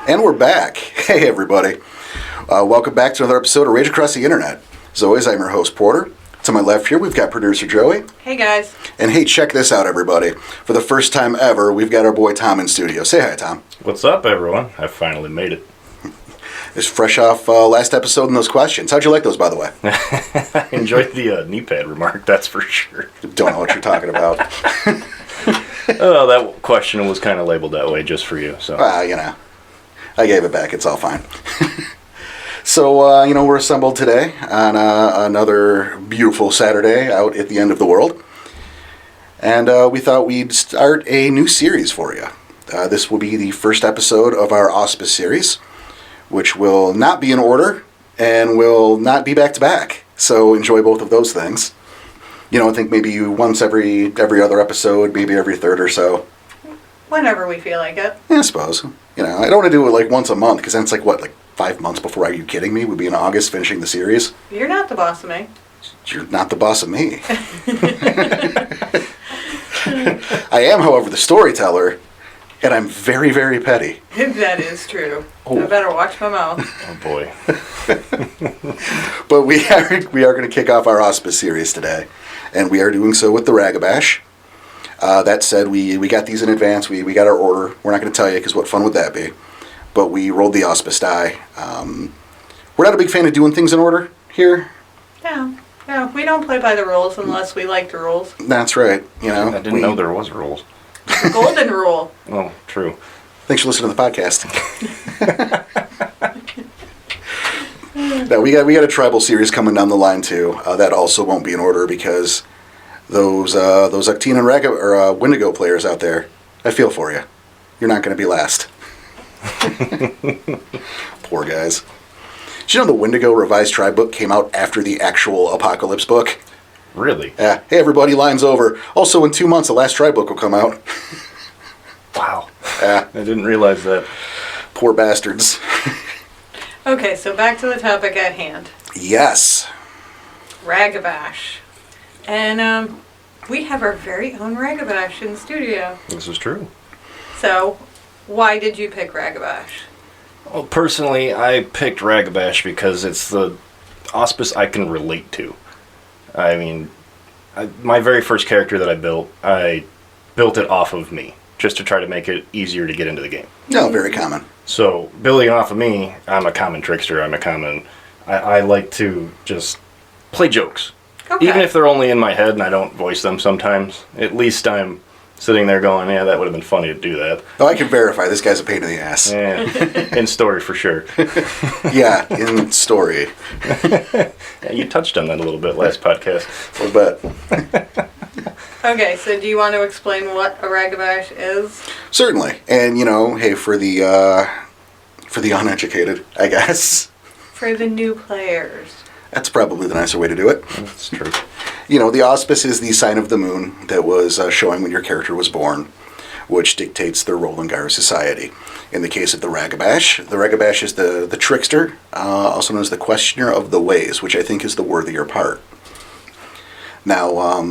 And we're back. Hey, everybody. Welcome back to another episode of Rage Across the Internet. As always, I'm your host, Porter. To my left here, we've got producer Joey. Hey, guys. And hey, check this out, everybody. For the first time ever, we've got our boy Tom in studio. Say hi, Tom. What's up, everyone? I finally made it. It's fresh off last episode and those questions. How'd you like those, by the way? I enjoyed the knee pad remark, that's for sure. Don't know what you're talking about. Oh, that question was kind of labeled that way just for you. So, I gave it back. It's all fine. So, we're assembled today on another beautiful Saturday out at the end of the world. And we thought we'd start a new series for you. This will be the first episode of our Auspice series, which will not be in order and will not be back-to-back. So enjoy both of those things. I think maybe once every other episode, maybe every third or so. Whenever we feel like it. Yeah, I suppose. I don't want to do it like once a month, because then it's like 5 months before? Are you kidding me? We'd be in August finishing the series. You're not the boss of me. You're not the boss of me. I am, however, the storyteller, and I'm very, very petty. That is true. Oh. I better watch my mouth. oh boy. But we are going to kick off our Auspice series today, and we are doing so with the Ragabash. That said, we got these in advance. We got our order. We're not going to tell you, because what fun would that be? But we rolled the Auspice die. We're not a big fan of doing things in order here. No, we don't play by the rules unless we like the rules. That's right. I didn't know there was rules. The golden rule. Oh, true. Thanks for listening to the podcast. No, we got a tribal series coming down the line too. That also won't be in order because those Uctine and Wendigo players out there, I feel for you. You're not going to be last. Poor guys. Did you know the Wendigo Revised Tribe book came out after the actual Apocalypse book? Really? Yeah. Hey, everybody, line's over. Also, in 2 months, the last Tribe book will come out. Wow. Yeah. I didn't realize that. Poor bastards. Okay, so back to the topic at hand. Yes. Ragabash. And we have our very own Ragabash in the studio. This is true. So, why did you pick Ragabash? Well, personally, I picked Ragabash because it's the Auspice I can relate to. I mean, my very first character that I built it off of me, just to try to make it easier to get into the game. No, very common. So, building off of me, I'm a common trickster. I like to just play jokes. Okay. Even if they're only in my head and I don't voice them sometimes, at least I'm sitting there going, yeah, that would have been funny to do that. Oh, I can verify this guy's a pain in the ass. Yeah, in story for sure. Yeah, in story. Yeah, you touched on that a little bit last podcast. A little bit. Okay, so do you want to explain what a Ragabash is? Certainly. And, hey, for the uneducated, I guess. For the new players. That's probably the nicer way to do it. That's true. The Auspice is the sign of the moon that was showing when your character was born, which dictates their role in Gyro society. In the case of the Ragabash is the trickster, also known as the questioner of the ways, which I think is the worthier part. Now,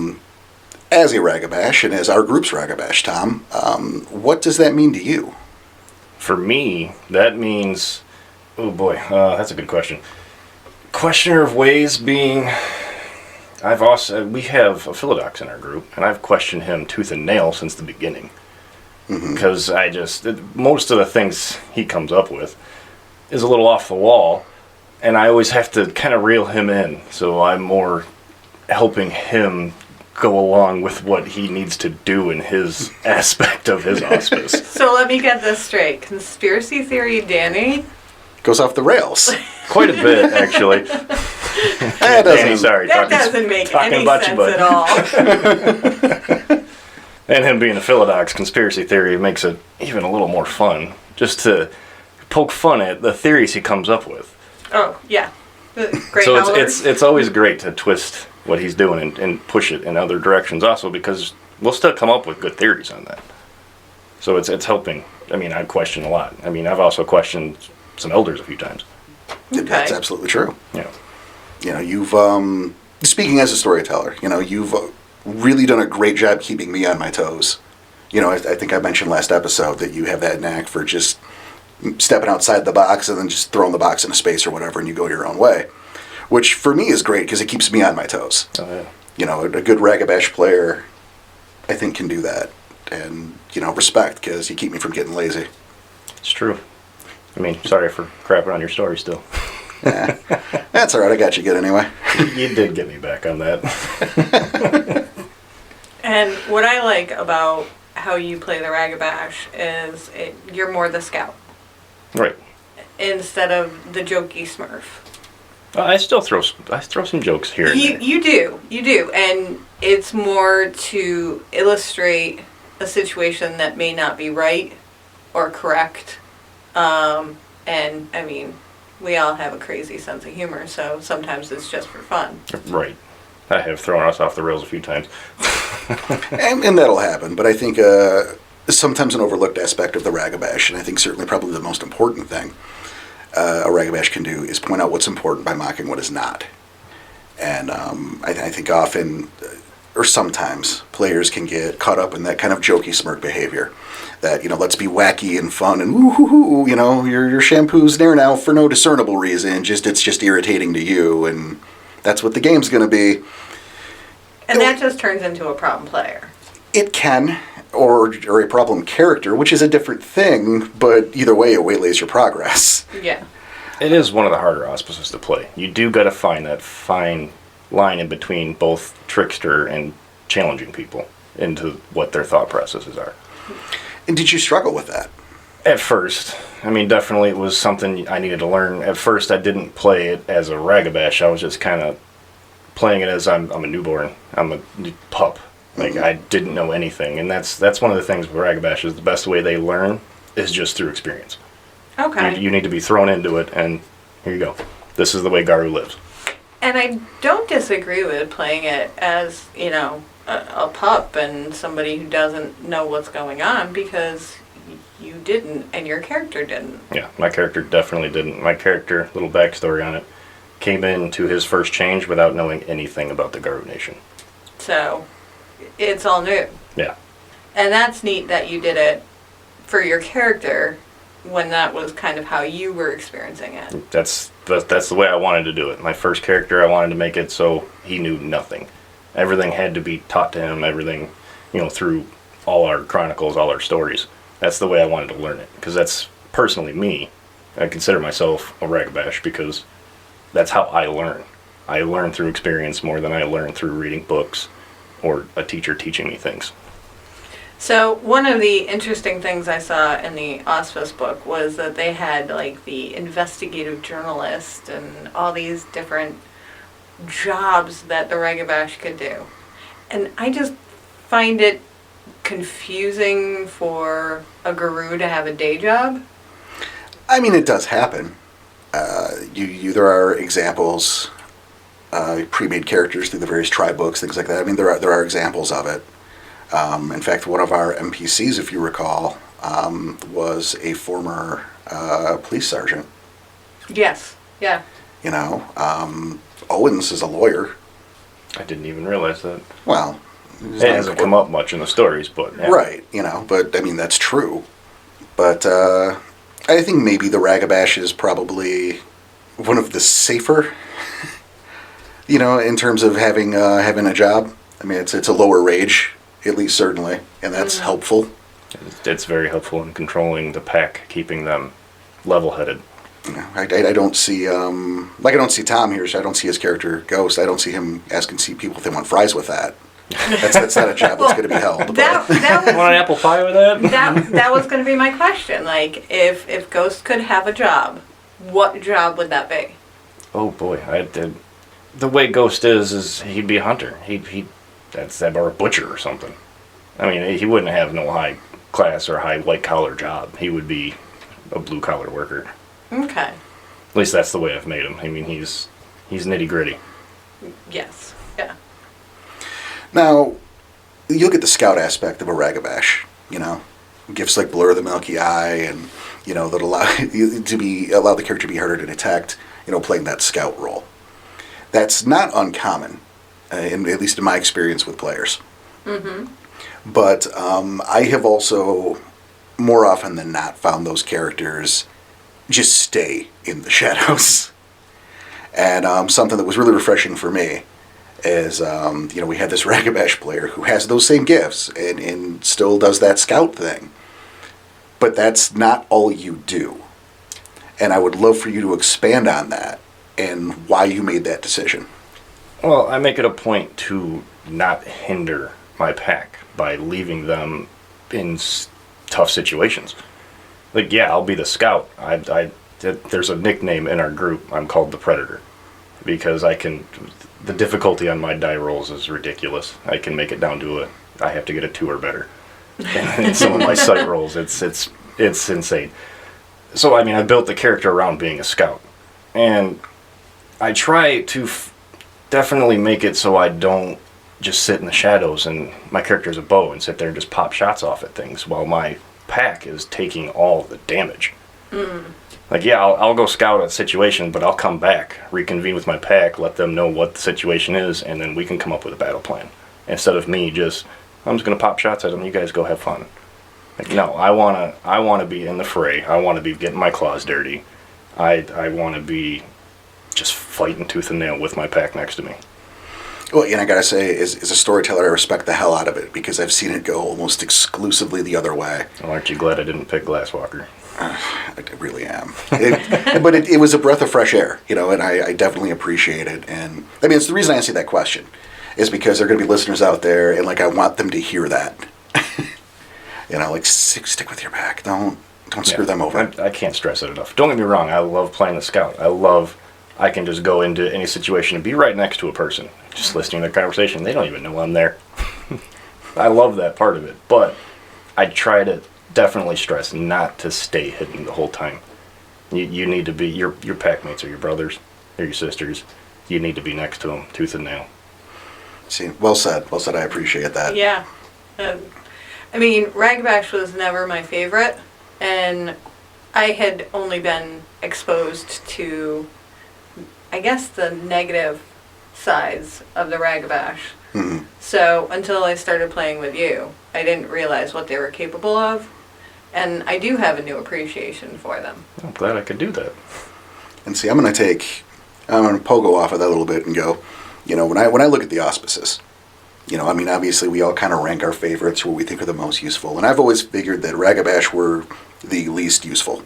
as a Ragabash, and as our group's Ragabash, Tom, what does that mean to you? For me, that means... Oh boy, that's a good question. Questioner of ways being... we have a Philodox in our group, and I've questioned him tooth and nail since the beginning. Because most of the things he comes up with is a little off the wall, and I always have to kind of reel him in, so I'm more helping him go along with what he needs to do in his aspect of his Auspice. So let me get this straight. Conspiracy theory Danny Goes off the rails. Quite a bit, actually. That Danny, sorry. That doesn't make any sense at all. And him being a Philodox, conspiracy theory makes it even a little more fun. Just to poke fun at the theories he comes up with. Oh, yeah. Great. So it's always great to twist what he's doing and push it in other directions also, because we'll still come up with good theories on that. So it's helping. I mean, I question a lot. I mean, I've also questioned some elders a few times. Okay. That's absolutely true. Yeah. You've speaking as a storyteller, you've really done a great job keeping me on my toes. I think I mentioned last episode that you have that knack for just stepping outside the box and then just throwing the box into space or whatever, and you go your own way. Which for me is great because it keeps me on my toes. Oh, yeah. You know, a good Ragabash player, I think, can do that. And, you know, respect, because you keep me from getting lazy. It's true. I mean, sorry for crapping on your story still. Yeah. That's all right. I got you good anyway. You did get me back on that. And what I like about how you play the Ragabash is you're more the scout Right. instead of the jokey Smurf. I still throw some jokes here and there. You do, and it's more to illustrate a situation that may not be right or correct. And I mean, we all have a crazy sense of humor, so sometimes it's just for fun. Right. I have thrown us off the rails a few times. And that'll happen, but I think sometimes an overlooked aspect of the Ragabash, and I think certainly probably the most important thing a Ragabash can do, is point out what's important by mocking what is not. And I think often, or sometimes, players can get caught up in that kind of jokey smirk behavior. That, you know, let's be wacky and fun and woo-hoo-hoo, you know, your shampoo's there now for no discernible reason, it's just irritating to you, and that's what the game's going to be. And that just turns into a problem player. It can, or a problem character, which is a different thing, but either way, it waylays your progress. Yeah. It is one of the harder auspices to play. You do got to find that fine line in between both trickster and challenging people into what their thought processes are. And did you struggle with that? At first. I mean, definitely it was something I needed to learn. At first, I didn't play it as a Ragabash. I was just kind of playing it as I'm a newborn. I'm a pup. Like, I didn't know anything. And that's one of the things with Ragabash is the best way they learn is just through experience. Okay. You need to be thrown into it, and here you go. This is the way Garu lives. And I don't disagree with playing it as, you know, a pup and somebody who doesn't know what's going on, because you didn't and your character didn't. Yeah, my character definitely didn't. My character, little backstory on it, came into his first change without knowing anything about the Garu Nation. So, it's all new. Yeah. And that's neat that you did it for your character when that was kind of how you were experiencing it. That's the way I wanted to do it. My first character, I wanted to make it so he knew nothing. Everything had to be taught to him, everything, you know, through all our chronicles, all our stories. That's the way I wanted to learn it, because that's personally me. I consider myself a Ragabash because that's how I learn. I learn through experience more than I learn through reading books or a teacher teaching me things. So one of the interesting things I saw in the Auspice book was that they had like the investigative journalist and all these different jobs that the Ragabash could do. And I just find it confusing for a guru to have a day job. I mean, it does happen. There are examples, pre-made characters through the various tribe books, things like that. I mean, there are examples of it. In fact, one of our NPCs, if you recall, was a former police sergeant. Yes, yeah. You know, Owens is a lawyer. I didn't even realize that. Well, It hasn't come up much in the stories, but... Yeah. Right, you know, but I mean, that's true. But I think maybe the Ragabash is probably one of the safer, you know, in terms of having a job. I mean, it's a lower wage, at least certainly, and that's helpful. It's very helpful in controlling the pack, keeping them level-headed. You know, I don't see, like I don't see Tom here, so I don't see his character Ghost. I don't see him asking people if they want fries with that. That's not a job that's going to be held. That was, Want an apple pie with that? that was going to be my question. Like, if Ghost could have a job, what job would that be? Oh boy, the way Ghost is he'd be a hunter. That's or a butcher or something. I mean, he wouldn't have no high class or high white collar job. He would be a blue collar worker. Okay. At least that's the way I've made him. I mean, he's nitty gritty. Yes. Yeah. Now, you look at the scout aspect of a Ragabash, you know, gifts like Blur the Milky Eye, and, you know, that allow the character to be harder to detect, you know, playing that scout role. That's not uncommon, at least in my experience with players. Mm-hmm. But I have also more often than not found those characters just stay in the shadows. And something that was really refreshing for me is, we had this Ragabash player who has those same gifts and still does that scout thing. But that's not all you do. And I would love for you to expand on that and why you made that decision. Well, I make it a point to not hinder my pack by leaving them in tough situations. Like, yeah, I'll be the scout. There's a nickname in our group. I'm called the Predator because the difficulty on my die rolls is ridiculous. I can make it down to I have to get a 2 or better. And in some of my sight rolls, it's insane. So, I built the character around being a scout. And I try to definitely make it so I don't just sit in the shadows and my character's a bow and sit there and just pop shots off at things while my pack is taking all the damage. Like, yeah, I'll go scout a situation, but I'll come back, reconvene with my pack, let them know what the situation is, and then we can come up with a battle plan. Instead of me I'm just going to pop shots at them, you guys go have fun. Like, no, I want to be in the fray. I want to be getting my claws dirty. I want to be just fighting tooth and nail with my pack next to me. Well, and I gotta say, as a storyteller, I respect the hell out of it because I've seen it go almost exclusively the other way. Well, aren't you glad I didn't pick Glasswalker? I really am. But it was a breath of fresh air, and I definitely appreciate it. And it's the reason I asked you that question is because there are going to be listeners out there, and I want them to hear that. Stick with your pack. Don't screw them over. I can't stress it enough. Don't get me wrong. I love playing the scout. I can just go into any situation and be right next to a person, just listening to their conversation. They don't even know I'm there. I love that part of it, but I try to definitely stress not to stay hidden the whole time. You need to be, your packmates are your brothers, they're your sisters. You need to be next to them, tooth and nail. See, well said. Well said. I appreciate that. Yeah. Ragabash was never my favorite, and I had only been exposed to, I guess, the negative sides of the Ragabash. Mm-hmm. So until I started playing with you, I didn't realize what they were capable of, and I do have a new appreciation for them. I'm glad I could do that. And see, I'm going to pogo off of that a little bit and go, when I look at the auspices, obviously we all kind of rank our favorites where we think are the most useful. And I've always figured that Ragabash were the least useful.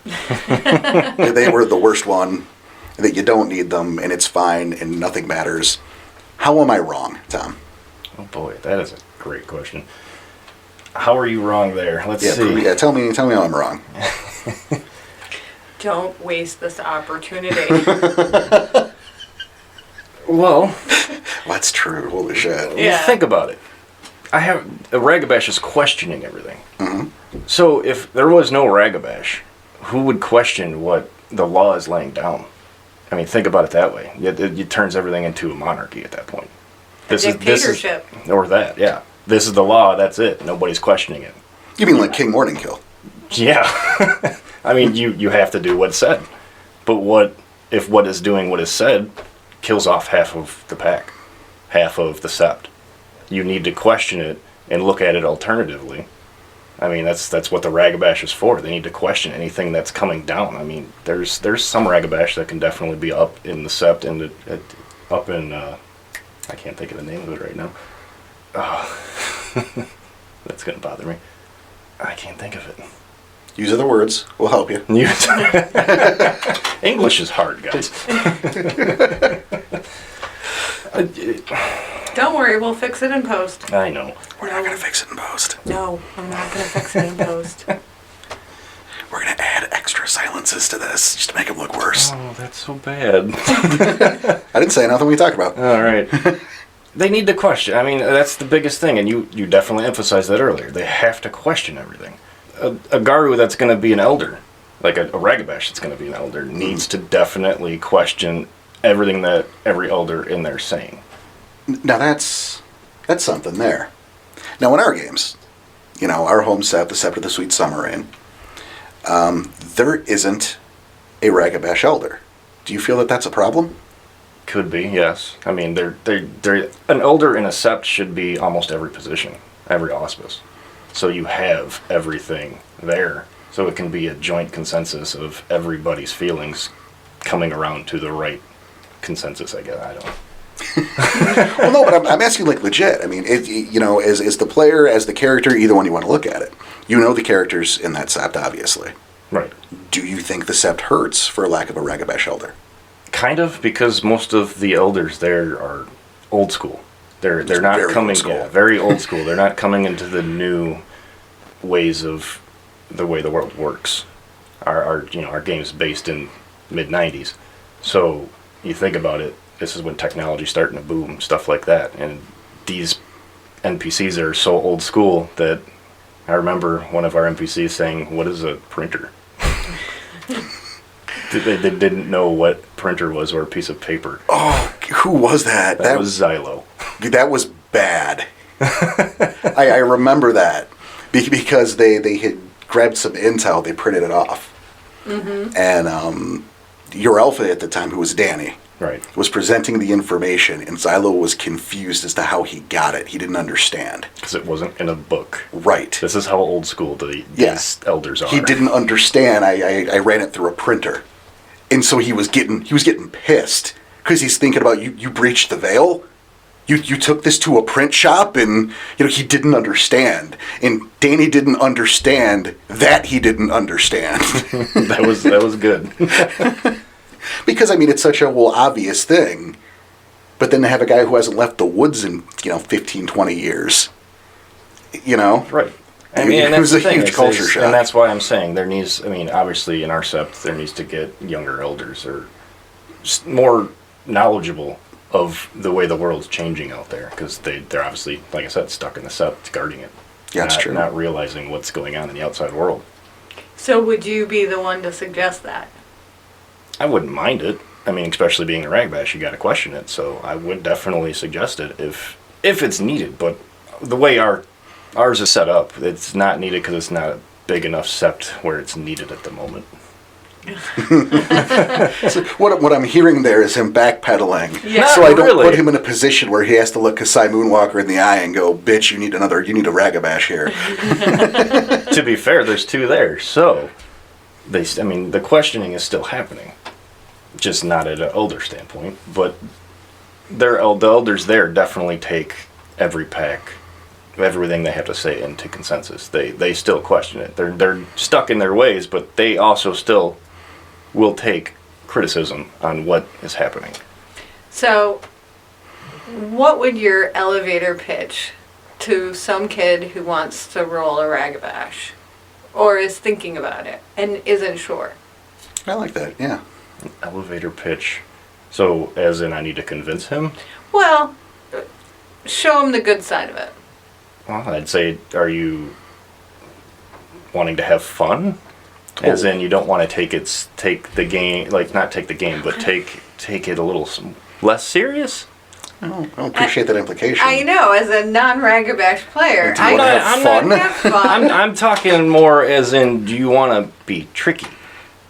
They were the worst one, that you don't need them, and it's fine, and nothing matters. How am I wrong, Tom? Oh boy, that is a great question. How are you wrong there? Let's see. Yeah, tell me how I'm wrong. Don't waste this opportunity. Well, that's true. Holy shit. Yeah. Think about it. Ragabash is questioning everything. Mm-hmm. So if there was no Ragabash, who would question what the law is laying down? Think about it that way. It turns everything into a monarchy at that point. Dictatorship. Or that, yeah. This is the law, that's it. Nobody's questioning it. You mean like King Morningkill? Yeah. You have to do what's said. But if what is doing what is said kills off half of the pack, half of the sept? You need to question it and look at it alternatively. That's what the Ragabash is for. They need to question anything that's coming down. There's some Ragabash that can definitely be up in the sept and up in I can't think of the name of it right now. Oh, that's gonna bother me. I can't think of it. Use other words. We'll help you. English is hard, guys. Don't worry, we'll fix it in post. I know. We're not going to fix it in post. No, I'm not going to fix it in post. We're going to add extra silences to this just to make them look worse. Oh, that's so bad. I didn't say nothing we talked about. All right. They need to question. That's the biggest thing, and you definitely emphasized that earlier. They have to question everything. A Garu that's going to be an elder, like a Ragabash that's going to be an elder, needs to definitely question everything that every elder in there is saying. Now that's something there. Now in our games, our home set, the Sept of the Sweet Summer Rain, there isn't a Ragabash elder. Do you feel that that's a problem? Could be, yes. They're an elder in a sept should be almost every position, every auspice. so you have everything there. So it can be a joint consensus of everybody's feelings coming around to the right consensus, I guess. I don't know. Well, no, but I'm asking like legit. I mean, as the player, as the character, either one you want to look at it. You know the characters in that sept, obviously. Right. Do you think the sept hurts for lack of a Ragabash elder? Kind of, because most of the elders there are old school. They're not very coming, old school. yeah, very old school. They're not coming into the new ways of the way the world works. Our game's based in mid-90s. So you think about it, this is when technology's starting to boom, stuff like that. And these NPCs are so old school that I remember one of our NPCs saying, "What is a printer?" They didn't know what printer was or a piece of paper. Oh, who was that? That was Xylo. That was bad. I remember that because they had grabbed some intel, they printed it off. Mm-hmm. And your alpha at the time, who was Danny, Right. was presenting the information, and Xylo was confused as to how he got it. He didn't understand. Because it wasn't in a book. Right. This is how old school these elders are. He didn't understand. I ran it through a printer. And so he was getting pissed because he's thinking about you breached the veil. You took this to a print shop, and he didn't understand. And Danny didn't understand that he didn't understand. That was good. Because it's such a obvious thing. But then to have a guy who hasn't left the woods in 15, 20 years, Right. And it was that's a the thing, huge culture shock. And that's why I'm saying there needs, obviously in our sept, there needs to get younger elders or just more knowledgeable of the way the world's changing out there. Because they're obviously, like I said, stuck in the sept, guarding it. Yeah, that's true. Not realizing what's going on in the outside world. So would you be the one to suggest that? I wouldn't mind it. Especially being a Ragabash, you got to question it. So I would definitely suggest it if it's needed. But the way ours is set up, it's not needed because it's not a big enough sept where it's needed at the moment. So what I'm hearing there is him backpedaling, Yeah. so I don't Really. put him in a position where he has to look Kasai Moonwalker in the eye and go, "Bitch, you need a Ragabash here." To be fair, there's two there, so the questioning is still happening, just not at an elder standpoint. But the elders there definitely take every pack, everything they have to say into consensus. They still question it. They're stuck in their ways, but they also still will take criticism on what is happening. So, what would your elevator pitch to some kid who wants to roll a Ragabash? Or is thinking about it and isn't sure? I like that. Yeah. An elevator pitch. So, as in, I need to convince him? Well, show him the good side of it. Well, I'd say, are you wanting to have fun? As in, you don't want to take the game, not take the game, but take it a little less serious? I don't appreciate that implication. I know, as a non-Ragabash player, Do you wanna have fun? have fun. I'm talking more as in, do you want to be tricky?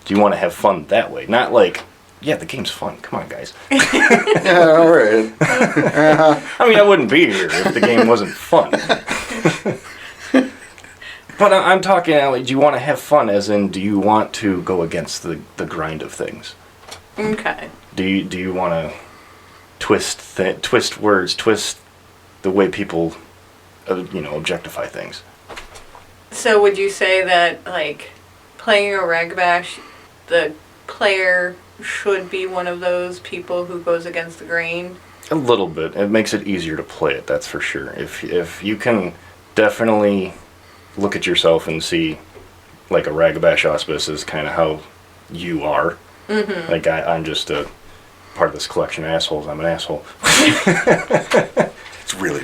Do you want to have fun that way? Not like, yeah, the game's fun. Come on, guys. Yeah, all right. I wouldn't be here if the game wasn't fun. But I'm talking, do you want to have fun? As in, do you want to go against the grind of things? Okay. Do you want to twist words, twist the way people, objectify things? So would you say that, playing a Ragabash, the player should be one of those people who goes against the grain? A little bit. It makes it easier to play it, that's for sure. If you can definitely look at yourself and see, like a Ragabash Auspice is kind of how you are. Mm-hmm. I'm just a part of this collection of assholes. I'm an asshole. It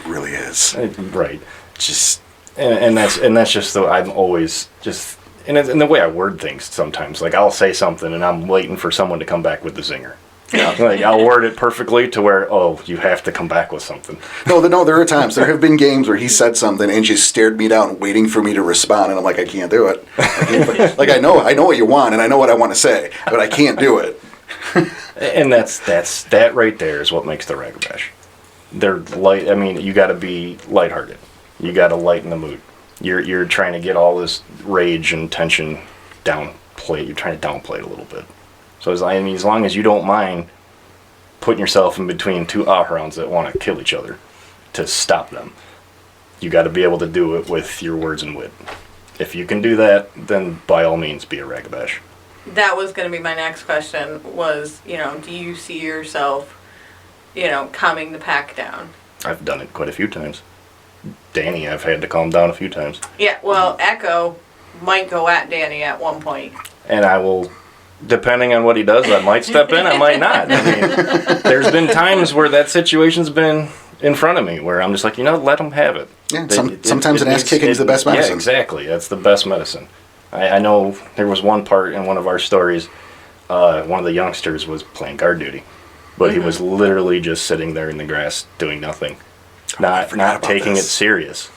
really is. Right. Just And that's just the I'm always just and the way I word things sometimes. I'll say something and I'm waiting for someone to come back with the zinger. Yeah. I'll word it perfectly to where you have to come back with something. No, there are times. There have been games where he said something and just stared me down, waiting for me to respond, and I'm like, I can't do it. I know what you want, and I know what I want to say, but I can't do it. And that right there is what makes the Ragabash. They're light. You got to be lighthearted. You got to lighten the mood. You're trying to get all this rage and tension downplay. You're trying to downplay it a little bit. So as long as you don't mind putting yourself in between two Ahrounds that want to kill each other to stop them, you got to be able to do it with your words and wit. If you can do that, then by all means be a Ragabash. That was going to be my next question was, do you see yourself, calming the pack down? I've done it quite a few times. Danny, I've had to calm down a few times. Yeah, well, Echo might go at Danny at one point. And I will, depending on what he does, I might step in, I might not. I mean, there's been times where that situation's been in front of me where I'm just like, let them have it. Yeah, sometimes an ass kicking is the best medicine. Yeah, exactly. That's the best medicine. I know there was one part in one of our stories, one of the youngsters was playing guard duty. But he was literally just sitting there in the grass doing nothing. Not taking it serious.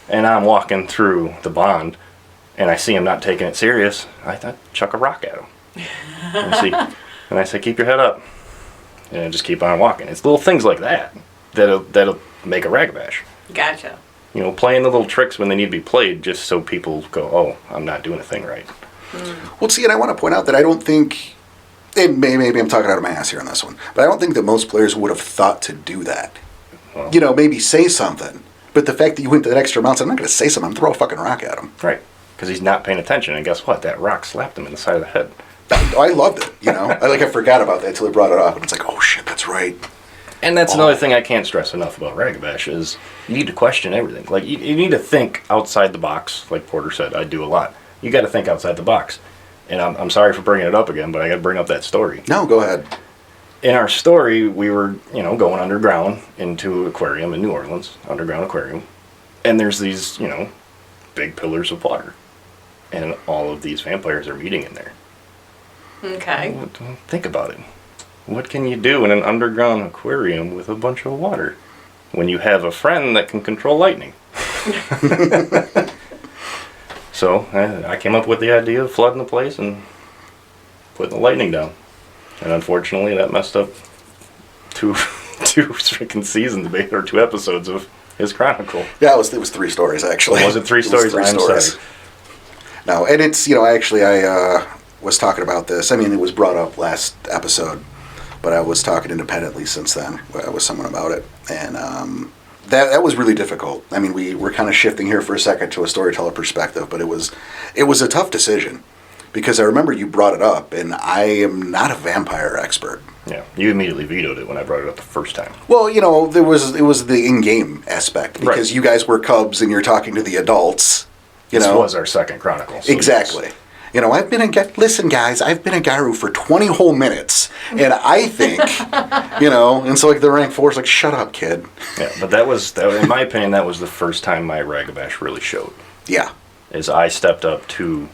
And I'm walking through the bond, and I see him not taking it serious. I thought, chuck a rock at him. And I say, keep your head up. And I just keep on walking. It's little things like that'll make a Ragabash. Gotcha. Playing the little tricks when they need to be played just so people go, oh, I'm not doing a thing right. Well, see, and I want to point out that I don't think, and maybe I'm talking out of my ass here on this one, but I don't think that most players would have thought to do that. Well, maybe say something. But the fact that you went to that extra amount, I'm not going to say something. I'm going to throw a fucking rock at him. Right. Because he's not paying attention. And guess what? That rock slapped him in the side of the head. I loved it, I forgot about that until he brought it up. And it's like, oh, shit, that's right. And that's another thing I can't stress enough about Ragabash is you need to question everything. Like, you need to think outside the box. Like Porter said, I do a lot. You got to think outside the box. And I'm sorry for bringing it up again, but I got to bring up that story. No, go ahead. In our story, we were, going underground into an aquarium in New Orleans, underground aquarium. And there's these, big pillars of water. And all of these vampires are meeting in there. Okay. Think about it. What can you do in an underground aquarium with a bunch of water when you have a friend that can control lightning? So I came up with the idea of flooding the place and putting the lightning down. And unfortunately, that messed up two freaking seasons, or 2 episodes of his chronicle. Yeah, it was 3 stories, actually. Was it 3 stories? I'm sorry. No, and it's, actually, I was talking about this. I mean, it was brought up last episode, but I was talking independently since then with someone about it. And that was really difficult. I mean, we were kind of shifting here for a second to a storyteller perspective, but it was a tough decision. Because I remember you brought it up, and I am not a vampire expert. Yeah, you immediately vetoed it when I brought it up the first time. Well, it was the in-game aspect, because you guys were cubs and you're talking to the adults. This was our second chronicle. So exactly. Listen, guys, I've been a Garu for 20 whole minutes, and I think, and so the rank 4 is like, shut up, kid. Yeah, but that was, in my opinion, that was the first time my Ragabash really showed. Yeah. As I stepped up to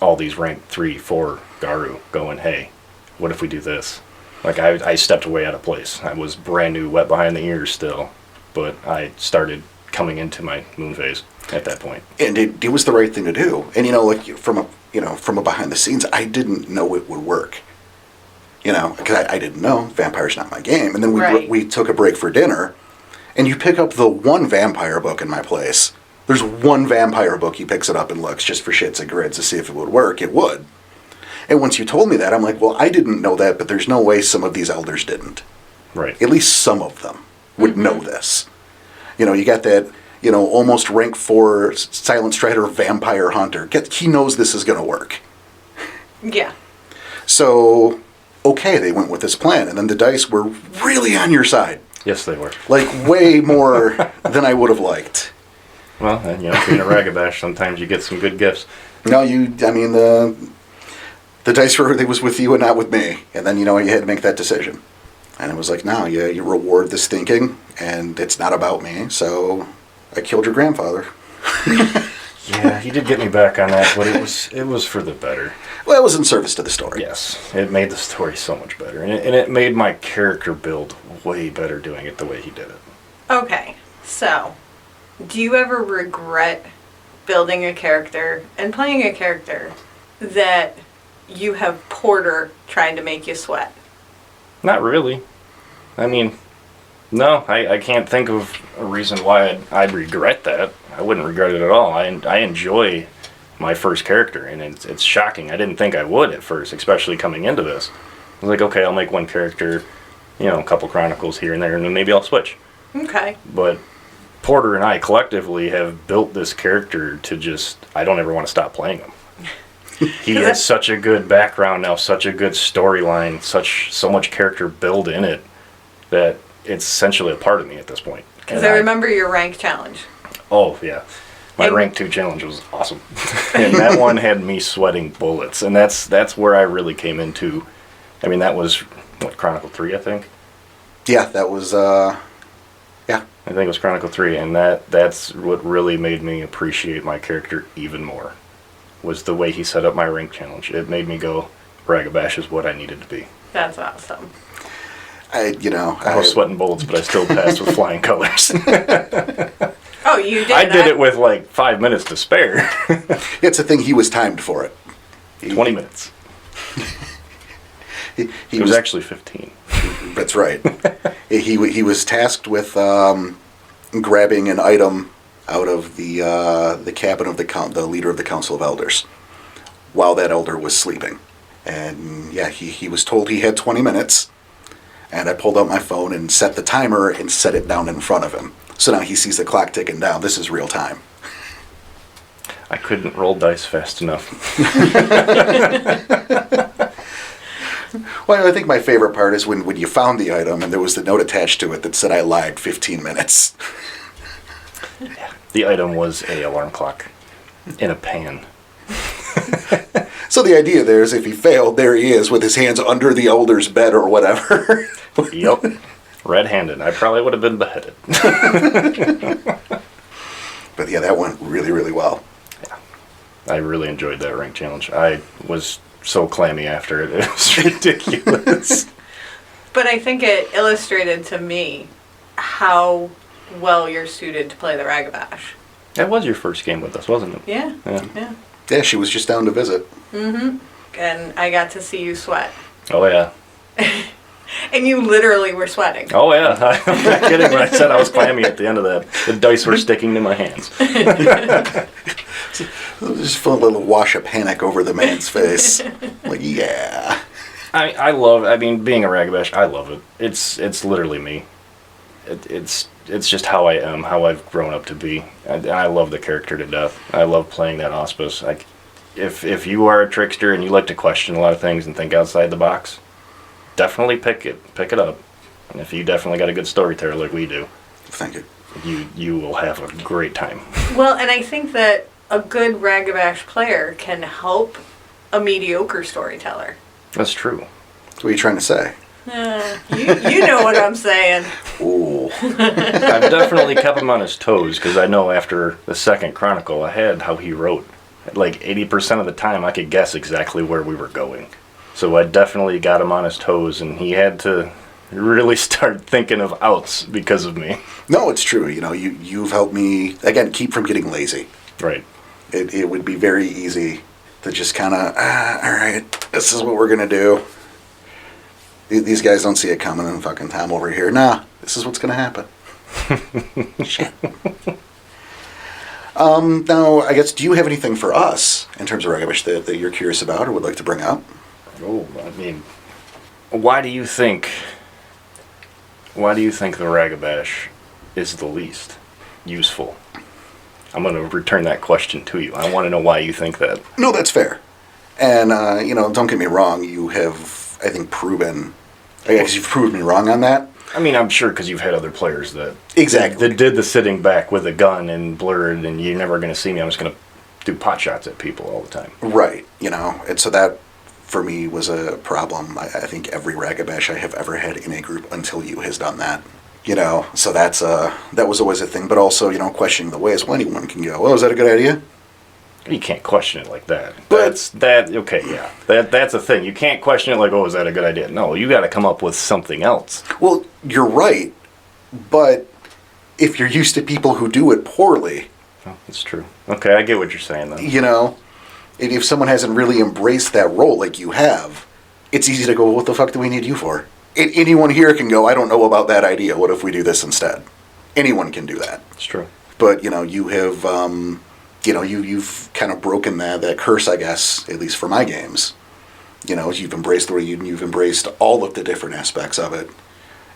all these rank 3, 4 Garu going, hey, what if we do this? Like, I stepped way out of place. I was brand new, wet behind the ears still, but I started coming into my moon phase at that point. And it was the right thing to do. And, from a behind the scenes, I didn't know it would work. Because I didn't know. Vampire's not my game. And then we took a break for dinner, and you pick up the one vampire book in my place. There's one vampire book, he picks it up and looks just for shits and grins to see if it would work. It would. And once you told me that, I'm like, well, I didn't know that, but there's no way some of these elders didn't. Right. At least some of them would know this. You got that, almost rank 4 Silent Strider vampire hunter. He knows this is going to work. Yeah. So, okay, they went with this plan, and then the dice were really on your side. Yes, they were. Like, way more than I would have liked. Well, being a Ragabash, sometimes you get some good gifts. No, the dice was with you and not with me. And then, you had to make that decision. And it was like, no, you reward this thinking, and it's not about me, so I killed your grandfather. Yeah, he did get me back on that, but it was for the better. Well, it was in service to the story. Yes, it made the story so much better. And it made my character build way better doing it the way he did it. Okay, so, do you ever regret building a character and playing a character that you have Porter trying to make you sweat? Not really. I mean, no, I can't think of a reason why I'd regret that. I wouldn't regret it at all. I enjoy my first character, and it's shocking. I didn't think I would at first, especially coming into this. I was like, okay, I'll make one character, a couple chronicles here and there, and then maybe I'll switch. Okay. But Porter and I collectively have built this character to just, I don't ever want to stop playing him. He has such a good background now, such a good storyline, so much character build in it that it's essentially a part of me at this point. Because I remember your rank challenge. Oh, yeah. My rank 2 challenge was awesome. And that one had me sweating bullets. And that's where I really came into, that was, Chronicle 3, I think? Yeah, that was, yeah. I think it was Chronicle 3, and that's what really made me appreciate my character even more, was the way he set up my rank challenge. It made me go, Ragabash is what I needed to be. That's awesome. I was sweating bullets, but I still passed with flying colors. Oh, you did I did it with 5 minutes to spare. It's a thing, he was timed for it. 20 minutes. It was actually 15. That's right. He was tasked with grabbing an item out of the cabin of the leader of the Council of Elders while that elder was sleeping. And yeah, he was told he had 20 minutes, and I pulled out my phone and set the timer and set it down in front of him. So now he sees the clock ticking down. This is real time. I couldn't roll dice fast enough. Well, I think my favorite part is when you found the item and there was the note attached to it that said I lied 15 minutes. The item was a alarm clock in a pan. So the idea there is if he failed, there he is with his hands under the elder's bed or whatever. Yep. Red-handed. I probably would have been beheaded. But yeah, that went really, really well. Yeah. I really enjoyed that rank challenge. I was so clammy after it. It was ridiculous. But I think it illustrated to me how well you're suited to play the Ragabash. That was your first game with us, wasn't it? Yeah. Yeah, she was just down to visit. Mm-hmm. And I got to see you sweat. Oh, yeah. And you literally were sweating. Oh, yeah. I'm not kidding when I said I was clammy at the end of that. The dice were sticking to my hands. Just felt a little wash of panic over the man's face. Like, yeah. I love, being a Ragabash, I love it. It's literally me. It's just how I am, how I've grown up to be. I love the character to death. I love playing that Auspice. If you are a trickster and you like to question a lot of things and think outside the box, definitely pick it up. And if you definitely got a good storyteller like we do, Thank you. You will have a great time. Well, and I think that a good Ragabash player can help a mediocre storyteller. That's true. What are you trying to say? You know what I'm saying. Ooh. I've definitely kept him on his toes, because I know after the second Chronicle I had how he wrote. 80% of the time I could guess exactly where we were going. So I definitely got him on his toes, and he had to really start thinking of outs because of me. No, it's true. You've helped me, again, keep from getting lazy. Right. It would be very easy to just kind of, all right, this is what we're going to do. These guys don't see it coming, and fucking Tom over here, nah, this is what's going to happen. Shit. Now, I guess, do you have anything for us in terms of Ragabash that you're curious about or would like to bring up? Oh, why do you think the Ragabash is the least useful? I'm going to return that question to you. I want to know why you think that. No, that's fair. And, don't get me wrong, you have, I think, I guess you've proved me wrong on that. I'm sure because you've had other players that Exactly that did the sitting back with a gun and blurred, and you're never going to see me. I'm just going to do pot shots at people all the time. Right, and so that, for me, was a problem. I think every Ragabash I have ever had in a group until you has done that. So that was always a thing. But also, questioning the ways. Well, anyone can go, oh, is that a good idea? You can't question it like that. But okay, yeah. That's a thing. You can't question it like, oh, is that a good idea? No, you got to come up with something else. Well, you're right. But if you're used to people who do it poorly... Oh, that's true. Okay, I get what you're saying, then. If someone hasn't really embraced that role like you have, it's easy to go, what the fuck do we need you for? Anyone here can go, I don't know about that idea. What if we do this instead? Anyone can do that. It's true. but you have you've kind of broken that curse, I guess, at least for my games. You've embraced you've embraced all of the different aspects of it,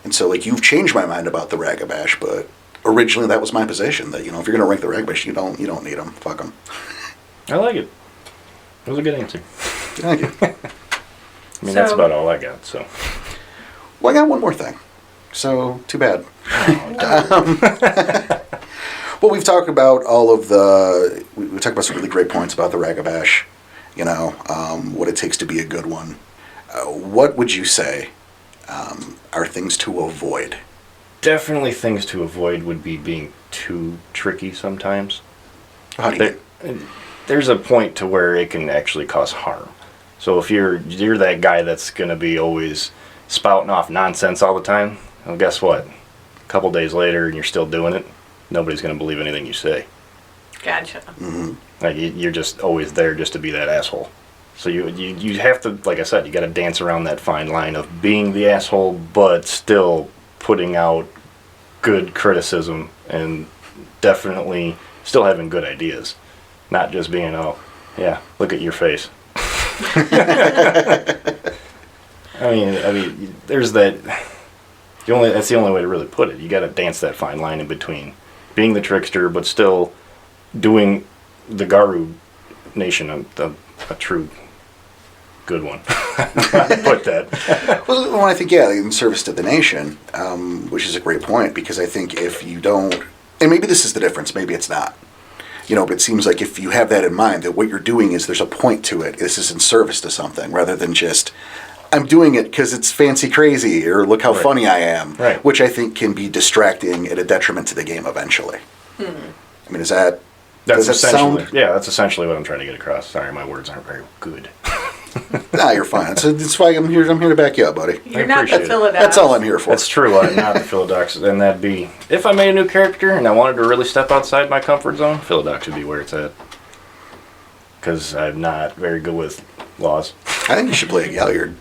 and so like you've changed my mind about the Ragabash, but originally that was my position that if you're gonna rank the Ragabash, you don't need them. Fuck them. I like it. It was a good answer. Thank you. I mean, that's about all I got. So. Well, I got one more thing. So too bad. Well, we've talked about we talked about some really great points about the Ragabash. What it takes to be a good one. What would you say are things to avoid? Definitely things to avoid would be being too tricky sometimes. How do you There's a point to where it can actually cause harm. So if you're that guy that's going to be always spouting off nonsense all the time, well, guess what? A couple days later and you're still doing it, nobody's going to believe anything you say. Gotcha. Mm-hmm. Like you're just always there just to be that asshole. So you have to, like I said, you got to dance around that fine line of being the asshole, but still putting out good criticism and definitely still having good ideas, not just being yeah, look at your face. I mean, there's that. That's the only way to really put it. You got to dance that fine line in between being the trickster, but still doing the Garu Nation a true good one. Put that. Well, I think, in service to the nation, which is a great point, because I think if you don't, and maybe this is the difference, maybe it's not, but it seems like if you have that in mind, that what you're doing is there's a point to it. This is in service to something, rather than just, I'm doing it because it's fancy crazy, or look how funny I am, which I think can be distracting and a detriment to the game eventually. I mean, That's essentially what I'm trying to get across. Sorry, my words aren't very good. Nah, you're fine. It's why I'm here to back you up, buddy. You're not the Philodox. That's all I'm here for. That's true. I'm not the Philodox, and that'd be if I made a new character and I wanted to really step outside my comfort zone. Philodox would be where it's at, because I'm not very good with laws. I think you should play a Galliard.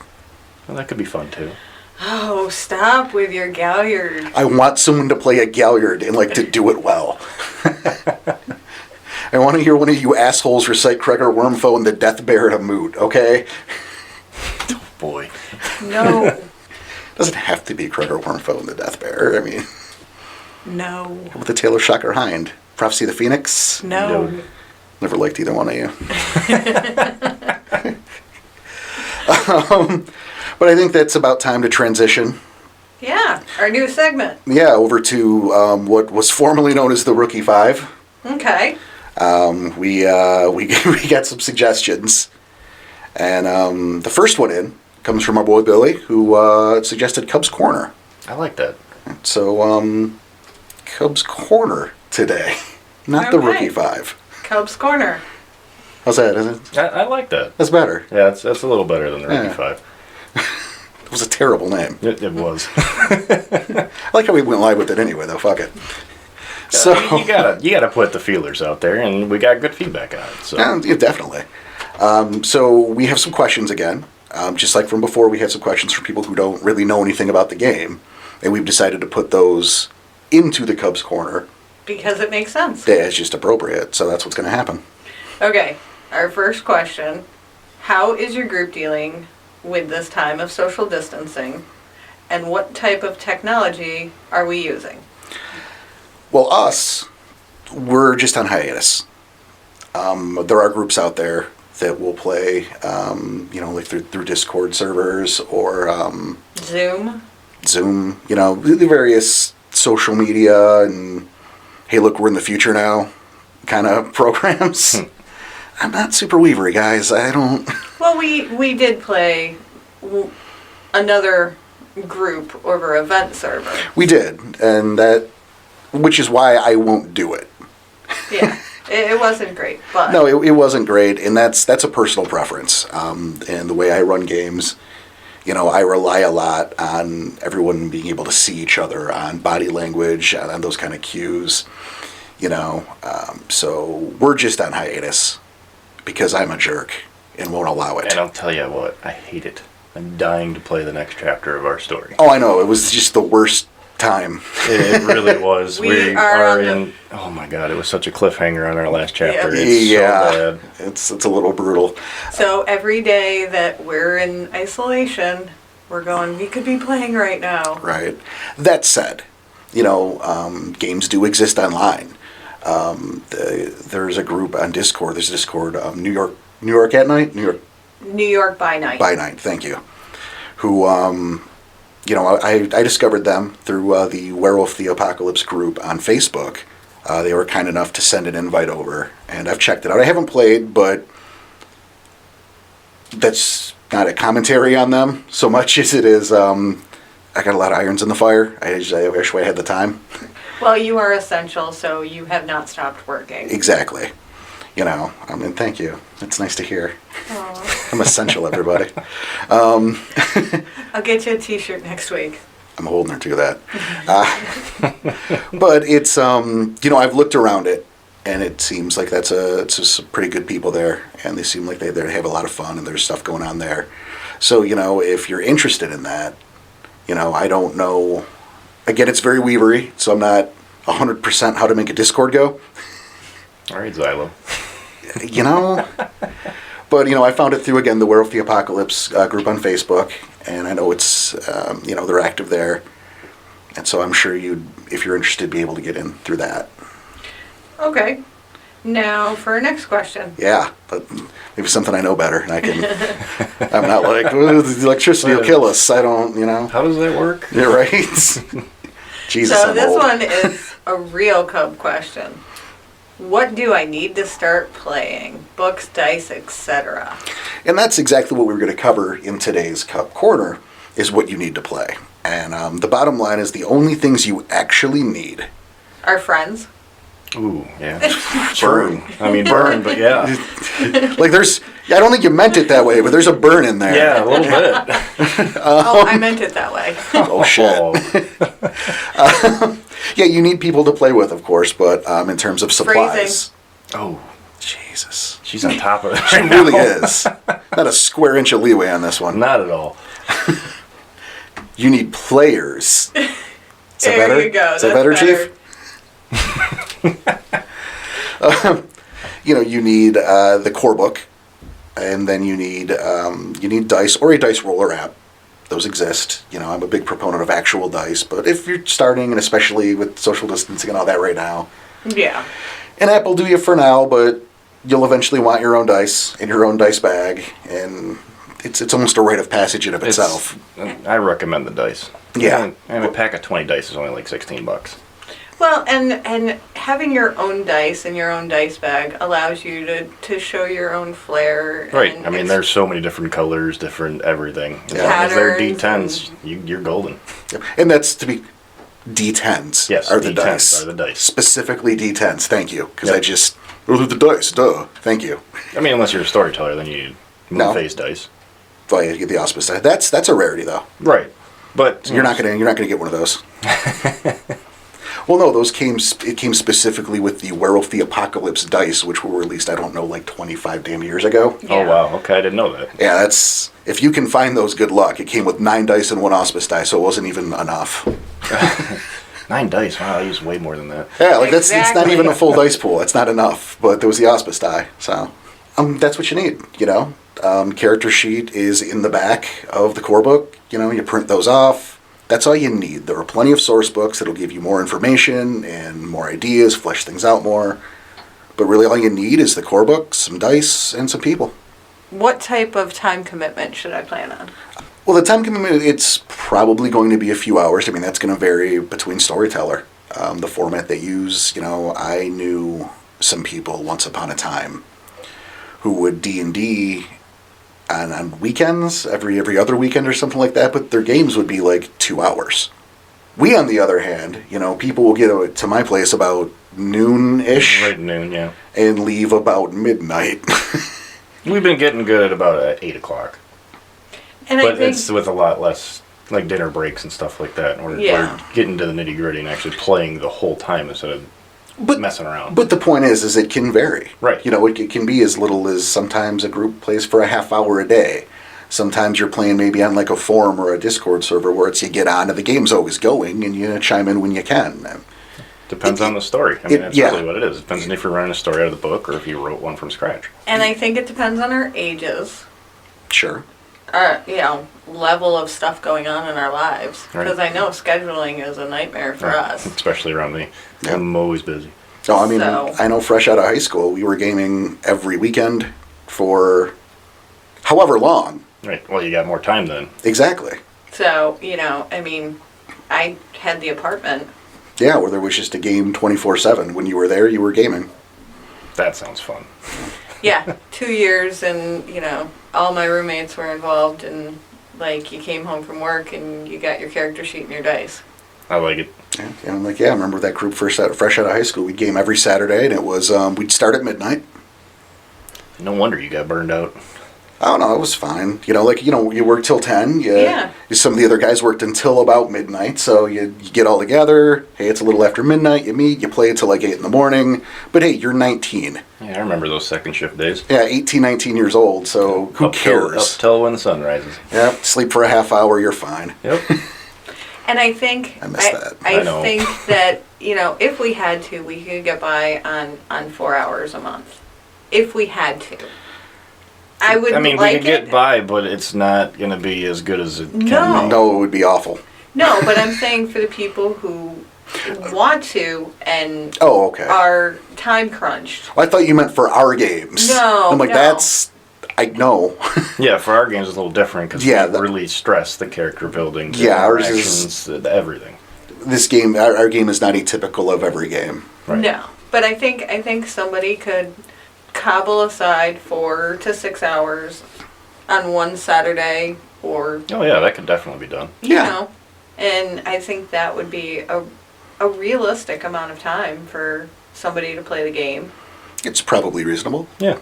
Well, that could be fun too. Oh, stop with your Galliard. I want someone to play a Galliard and to do it well. I want to hear one of you assholes recite Kreger Wormfoe and the Death Bear at a moot, okay? Oh, boy. No. Doesn't have to be Kreger Wormfoe and the Death Bear. I mean... No. How about the Tailor Shocker Hind? Prophecy of the Phoenix? No. Never liked either one of you. But I think that's about time to transition. Yeah, our new segment. Yeah, over to what was formerly known as the Rookie Five. Okay. We got some suggestions, and the first one in comes from our boy Billy, who suggested Cubs Corner. I like that. So Cubs Corner today, not the Rookie Five. Cubs Corner. How's that? Is it? I like that. That's better. Yeah, that's a little better than the Rookie Five. It was a terrible name. It was. I like how we went live with it anyway, though. Fuck it. So you gotta put the feelers out there, and we got good feedback on it. So yeah, definitely. So we have some questions again. Just like from before, we had some questions from people who don't really know anything about the game, and we've decided to put those into the Cubs Corner because it makes sense. Yeah, it's just appropriate. So that's what's going to happen. Okay, our first question: how is your group dealing with this time of social distancing, and what type of technology are we using? Well, we're just on hiatus. There are groups out there that will play, through Discord servers or Zoom, the various social media and, hey, look, we're in the future now kind of programs. I'm not super weavery, guys. I don't... Well, we did play another group over event server. We did, and which is why I won't do it. Yeah, it wasn't great, but... No, it wasn't great, and that's a personal preference. And the way I run games, I rely a lot on everyone being able to see each other, on body language, on those kind of cues, So we're just on hiatus because I'm a jerk and won't allow it. And I'll tell you what, I hate it. I'm dying to play the next chapter of our story. Oh, I know. It was just the worst time. It really was. We are on the- Oh my god, it was such a cliffhanger on our last chapter. Yeah. It's Yeah, so bad. it's a little brutal. So every day that we're in isolation, we're going, we could be playing right now. Right. That said, games do exist online. There's a group on Discord. There's Discord, New York at Night, New York by night. by Night. Thank you. Who, I discovered them through the Werewolf the Apocalypse group on Facebook. They were kind enough to send an invite over, and I've checked it out. I haven't played, but that's not a commentary on them so much as it is. I got a lot of irons in the fire. I wish I had the time. Well, you are essential, so you have not stopped working. Exactly. Thank you. It's nice to hear. Aw. I'm essential, everybody. I'll get you a t-shirt next week. I'm holding her to that. But it's, I've looked around it, and it seems like it's just some pretty good people there, and they seem like they have a lot of fun, and there's stuff going on there. So, if you're interested in that, I don't know. Again, it's very weavery, so I'm not 100% how to make a Discord go. All right, Xylo. But, I found it through, again, the Werewolf the Apocalypse group on Facebook, and I know it's, they're active there. And so I'm sure if you're interested, be able to get in through that. Okay. Now for our next question. Yeah, but maybe something I know better, and I can, I'm not like, the electricity will kill us. I don't, How does that work? You're right. Jesus, So I'm this old. one is a real Cub question. What do I need to start playing? Books, dice, etc. And that's exactly what we were going to cover in today's Cup Corner, is what you need to play. And the bottom line is the only things you actually need. Our friends. Ooh, yeah. Burn. I mean, burn, but yeah. Like I don't think you meant it that way, but there's a burn in there. Yeah, a little bit. Oh, I meant it that way. Oh, shit. Yeah, you need people to play with, of course, but in terms of supplies. Oh, Jesus. she's on top of it. She really is. Not a square inch of leeway on this one. Not at all. You need players. Is that There better? you go. Is that That's better, better. Chief? You need the core book, and then you need dice or a dice roller app. Those exist. I'm a big proponent of actual dice, but if you're starting, and especially with social distancing and all that right now, Yeah. an app will do you for now, but you'll eventually want your own dice and your own dice bag, and it's almost a rite of passage in of itself. I recommend the dice. Yeah. And a pack of 20 dice is only like $16. Well, and having your own dice and your own dice bag allows you to show your own flair. Right. And I mean, there's so many different colors, different everything. As long as they're D10s, you're golden. And that's to be D10s. Yes, are the D10s dice. are the dice. Specifically D10s. Thank you, because Yep. I just those are the dice. Duh. Thank you. I mean, unless you're a storyteller, then you need No. moon-phase dice. Oh, you get the auspice die. That's a rarity though. Right. But You're not gonna get one of those. Well, no, it came specifically with the Werewolf the Apocalypse dice, which were released, I don't know, like 25 damn years ago. Yeah. Oh wow. Okay, I didn't know that. Yeah, that's if you can find those, good luck. It came with 9 dice and 1 auspice die, so it wasn't even enough. 9 dice. Wow, I used way more than that. Yeah, like it's not Exactly. even a full dice pool. It's not enough. But there was the auspice die, so that's what you need. Character sheet is in the back of the core book. You print those off. That's all you need. There are plenty of source books that'll give you more information and more ideas, flesh things out more. But really, all you need is the core book, some dice, and some people. What type of time commitment should I plan on? Well, the time commitment, it's probably going to be a few hours. I mean, that's going to vary between storyteller. The format they use, I knew some people once upon a time who would D&D on weekends, every other weekend or something like that, but their games would be like 2 hours. We, on the other hand, people will get to my place about noon-ish Right at noon, yeah. and leave about midnight. We've been getting good at about 8 o'clock. And But I think it's with a lot less, like dinner breaks and stuff like that. We're getting to the nitty gritty and actually playing the whole time instead of messing around. But the point is it can vary. Right. It can be as little as sometimes a group plays for a half hour a day. Sometimes you're playing maybe on like a forum or a Discord server where it's you get on and the game's always going and you chime in when you can. Depends on the story. I mean, that's yeah. really what it is. It depends on if you're running a story out of the book or if you wrote one from scratch. And I think it depends on our ages. Sure. Level of stuff going on in our lives. Right. Because I know scheduling is a nightmare for us. Especially around me. Yeah. I'm always busy. No, I mean, So- I know fresh out of high school, we were gaming every weekend for however long. Right. Well, you got more time then. Exactly. So, I mean, I had the apartment. Yeah, where there was just a game 24/7. When you were there, you were gaming. That sounds fun. Yeah, 2 years, and, all my roommates were involved, and, like, you came home from work and you got your character sheet and your dice. I like it. Yeah, and I'm like, I remember that group fresh out of high school. We'd game every Saturday, and it was, we'd start at midnight. No wonder you got burned out. I don't know, it was fine. You worked till 10. Yeah. Some of the other guys worked until about midnight, so you get all together. Hey, it's a little after midnight. You meet, you play until like 8 in the morning. But hey, you're 19. Yeah, I remember those second shift days. Yeah, 18, 19 years old, so who cares? Up till when the sun rises. Yeah, sleep for a half hour, you're fine. Yep. And I think I miss that. I know. think that if we had to, we could get by on 4 hours a month. If we had to, I would. I mean, like we could it. get by, but it's not going to be as good as it can No. be. No, it would be awful. No, but I'm saying for the people who want to and Oh, okay. are time crunched. I thought you meant for our games. No, I'm like, no. I know. Yeah, for our games it's a little different because Yeah, we really stress the character building, the Yeah, ours is- interactions, everything. This game, our game is not atypical of every game. Right. No, but I think somebody could cobble aside 4 to 6 hours on one Saturday, or Oh yeah, that could definitely be done. you Yeah. know, and I think that would be a realistic amount of time for somebody to play the game. It's probably reasonable. Yeah.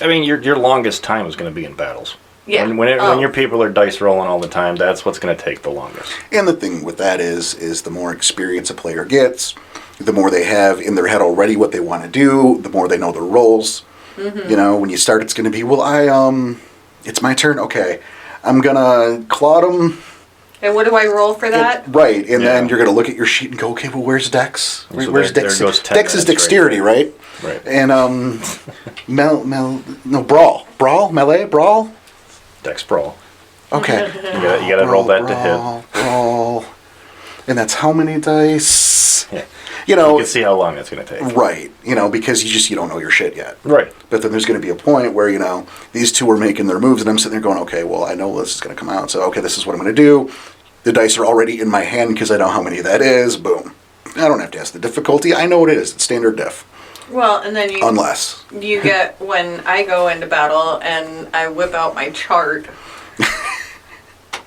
I mean, your longest time is going to be in battles. Yeah. When your people are dice rolling all the time, that's what's going to take the longest. And the thing with that is the more experience a player gets, the more they have in their head already what they want to do, the more they know their roles. Mm-hmm. When you start, it's going to be, it's my turn. Okay, I'm gonna Claude him. And what do I roll for that? Right, and then Yeah. you're gonna look at your sheet and go, okay, well, where's Dex? So Where's there Dex? goes 10 Dex is minutes right dexterity, there. right? Right. And brawl, melee, brawl. Dex Brawl. Okay. You gotta roll that to hit. Brawl. And that's how many dice? Yeah. You You know, can see how long that's going to take. right. Because you don't know your shit yet. Right. But then there's going to be a point where, these two are making their moves and I'm sitting there going, okay, well, I know this is going to come out. So, okay, this is what I'm going to do. The dice are already in my hand because I know how many that is. Boom. I don't have to ask the difficulty. I know what it is. It's standard diff. Well, and then Unless. you get when I go into battle and I whip out my chart.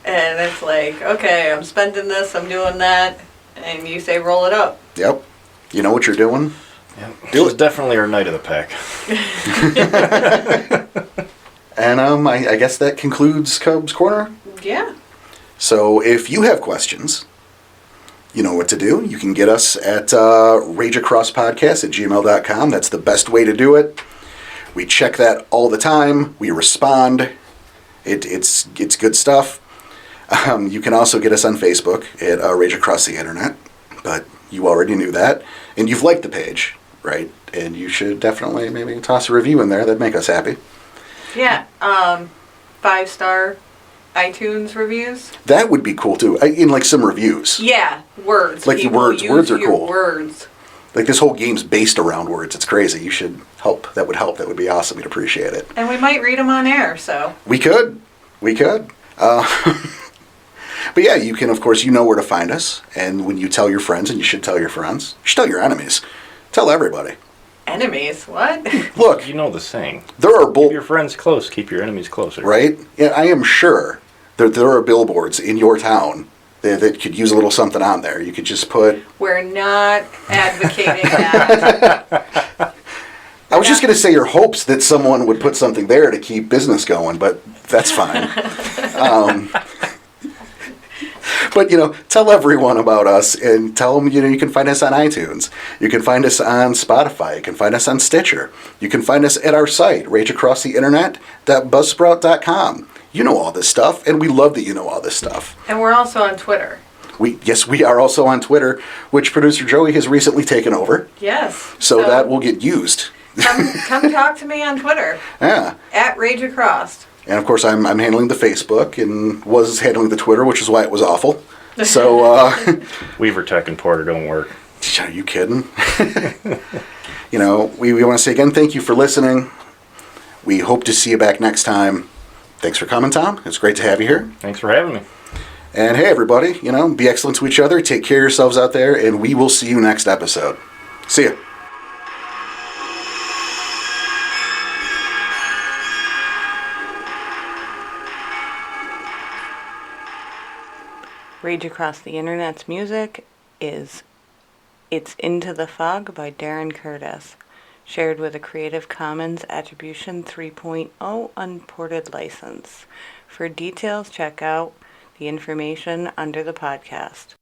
And it's like, okay, I'm spending this, I'm doing that, and you say roll it up. Yep. You know what you're doing? Yeah. Do She's it. definitely our knight of the pack. And I guess that concludes Cub's Corner. Yeah. So if you have questions, you know what to do. You can get us at rageacrosspodcast@gmail.com. That's the best way to do it. We check that all the time. We respond. It's good stuff. You can also get us on Facebook at Rage Across the Internet, but you already knew that. And you've liked the page, right? And you should definitely maybe toss a review in there. That'd make us happy. Yeah. 5-star iTunes reviews. That would be cool, too. In, like, some reviews. Yeah. Words. Like your People words. use Words are your cool. Words. Like, this whole game's based around words. It's crazy. You should help. That would help. That would be awesome. We'd appreciate it. And we might read them on air, so. We could. But yeah, you can, of course, you know where to find us. And when you tell your friends, and you should tell your friends, you should tell your enemies. Tell everybody. Enemies? What? Look, You know the saying. there are Keep your friends close, keep your enemies closer. right? Yeah, I am sure there are billboards in your town that could use a little something on there. You could just put... We're not advocating that. I was just going to say your hopes that someone would put something there to keep business going, but that's fine. But, tell everyone about us and tell them, you can find us on iTunes. You can find us on Spotify. You can find us on Stitcher. You can find us at our site, rageacrosstheinternet.buzzsprout.com. You know all this stuff, and we love that you know all this stuff. And we're also on Twitter. Yes, we are also on Twitter, which producer Joey has recently taken over. Yes. So that will get used. Come talk to me on Twitter. Yeah. At RageAcross. And of course, I'm handling the Facebook and was handling the Twitter, which is why it was awful. So, Weaver Tech and Porter don't work. Are you kidding? We want to say again, thank you for listening. We hope to see you back next time. Thanks for coming, Tom. It's great to have you here. Thanks for having me. And hey, everybody, be excellent to each other. Take care of yourselves out there, and we will see you next episode. See ya. Rage Across the Internet's music is It's Into the Fog by Darren Curtis, shared with a Creative Commons Attribution 3.0 unported license. For details, check out the information under the podcast.